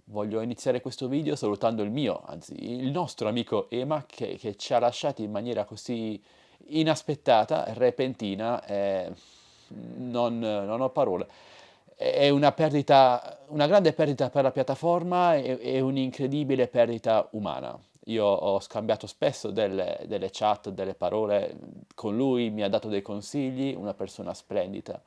Voglio iniziare questo video salutando il mio, anzi il nostro amico Ema che ci ha lasciati in maniera così inaspettata, repentina, non ho parole. È una perdita, una grande perdita per la piattaforma e un'incredibile perdita umana. Io ho scambiato spesso delle chat, delle parole con lui, mi ha dato dei consigli, una persona splendida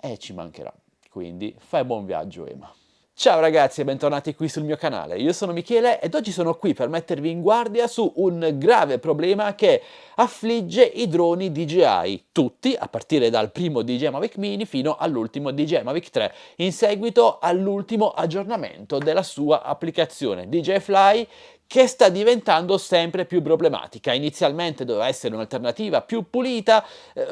e ci mancherà. Quindi fai buon viaggio, Ema. Ciao ragazzi e bentornati qui sul mio canale, io sono Michele ed oggi sono qui per mettervi in guardia su un grave problema che affligge i droni DJI, tutti, a partire dal primo DJI Mavic Mini fino all'ultimo DJI Mavic 3, in seguito all'ultimo aggiornamento della sua applicazione DJI Fly, che sta diventando sempre più problematica. Inizialmente doveva essere un'alternativa più pulita,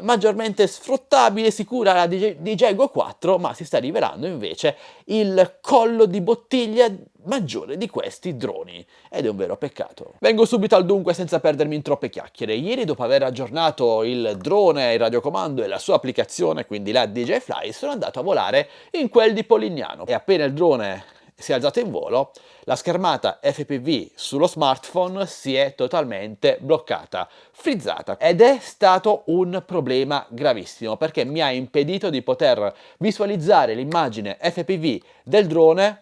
maggiormente sfruttabile, sicura alla DJI Go 4, ma si sta rivelando invece il collo di bottiglia maggiore di questi droni, ed è un vero peccato. Vengo subito al dunque senza perdermi in troppe chiacchiere. Ieri, dopo aver aggiornato il drone, il radiocomando e la sua applicazione, quindi la DJI Fly, sono andato a volare in quel di Polignano e appena il drone si è alzato in volo, la schermata FPV sullo smartphone si è totalmente bloccata, frizzata, ed è stato un problema gravissimo perché mi ha impedito di poter visualizzare l'immagine FPV del drone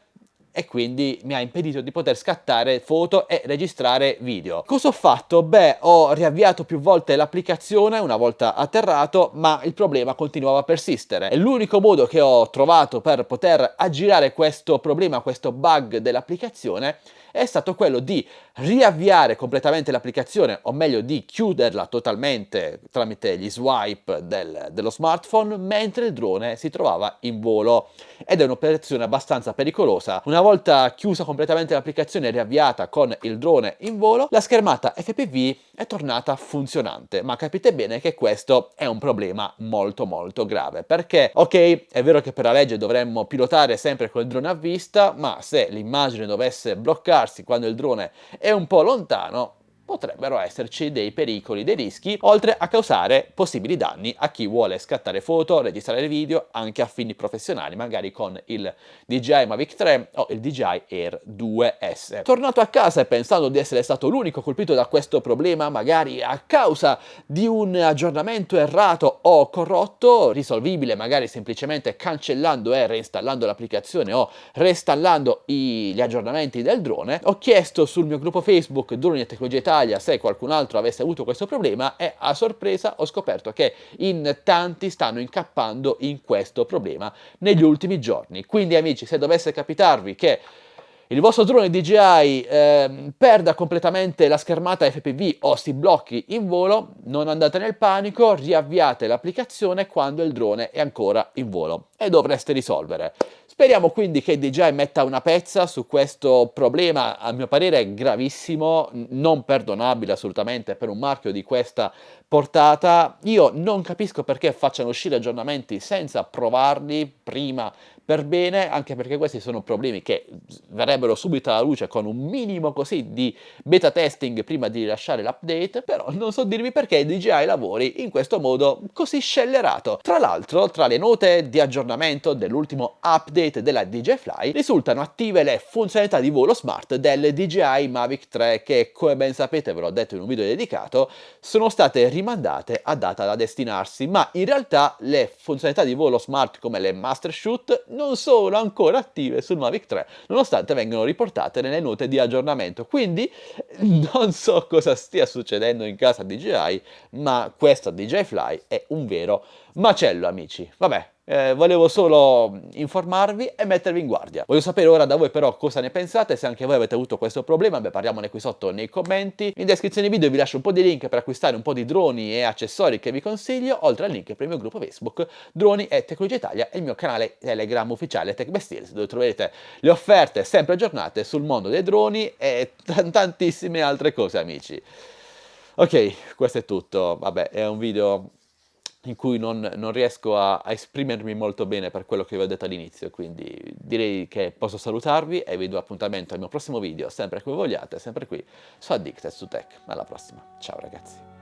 e quindi mi ha impedito di poter scattare foto e registrare video. Cosa ho fatto? Beh, ho riavviato più volte l'applicazione una volta atterrato, ma il problema continuava a persistere. E l'unico modo che ho trovato per poter aggirare questo problema, questo bug dell'applicazione, è stato quello di riavviare completamente l'applicazione, o meglio di chiuderla totalmente tramite gli swipe dello smartphone mentre il drone si trovava in volo. Ed è un'operazione abbastanza pericolosa. Una volta chiusa completamente l'applicazione e riavviata con il drone in volo, la schermata FPV è tornata funzionante, ma capite bene che questo è un problema molto grave, perché ok, è vero che per la legge dovremmo pilotare sempre col drone a vista, ma se l'immagine dovesse bloccarsi quando il drone è un po' lontano, potrebbero esserci dei pericoli, dei rischi, oltre a causare possibili danni a chi vuole scattare foto, registrare video, anche a fini professionali, magari con il DJI Mavic 3 o il DJI Air 2S. Tornato a casa e pensando di essere stato l'unico colpito da questo problema, magari a causa di un aggiornamento errato o corrotto, risolvibile magari semplicemente cancellando e reinstallando l'applicazione o reinstallando gli aggiornamenti del drone, ho chiesto sul mio gruppo Facebook Droni e Tecnologia Italia se qualcun altro avesse avuto questo problema e a sorpresa ho scoperto che in tanti stanno incappando in questo problema negli ultimi giorni. Quindi amici, se dovesse capitarvi che il vostro drone DJI perda completamente la schermata FPV o si blocchi in volo, non andate nel panico, riavviate l'applicazione quando il drone è ancora in volo e dovreste risolvere. Speriamo quindi che DJI metta una pezza su questo problema, a mio parere gravissimo, non perdonabile assolutamente per un marchio di questa portata. Io non capisco perché facciano uscire aggiornamenti senza provarli prima per bene, anche perché questi sono problemi che verrebbero subito alla luce con un minimo così di beta testing prima di rilasciare l'update, però non so dirvi perché DJI lavori in questo modo così scellerato. Tra l'altro, tra le note di aggiornamento dell'ultimo update della DJI Fly risultano attive le funzionalità di volo smart del DJI Mavic 3 che, come ben sapete, ve l'ho detto in un video dedicato, sono state rimandate a data da destinarsi, ma in realtà le funzionalità di volo smart come le Master Shoot non sono ancora attive sul Mavic 3, nonostante vengano riportate nelle note di aggiornamento. Quindi non so cosa stia succedendo in casa DJI, ma questa DJI Fly è un vero macello, amici. Vabbè, volevo solo informarvi e mettervi in guardia. Voglio sapere ora da voi però cosa ne pensate, se anche voi avete avuto questo problema, beh, parliamone qui sotto nei commenti. In descrizione video vi lascio un po' di link per acquistare un po' di droni e accessori che vi consiglio, oltre al link per il mio gruppo Facebook Droni e Tecnologia Italia e il mio canale Telegram ufficiale TechBestDeals, dove troverete le offerte sempre aggiornate sul mondo dei droni e tantissime altre cose, amici. Ok, questo è tutto. Vabbè, è un video in cui non riesco a esprimermi molto bene per quello che vi ho detto all'inizio, quindi direi che posso salutarvi e vi do appuntamento al mio prossimo video, sempre come vogliate, sempre qui su Addicted to Tech. Alla prossima, ciao ragazzi.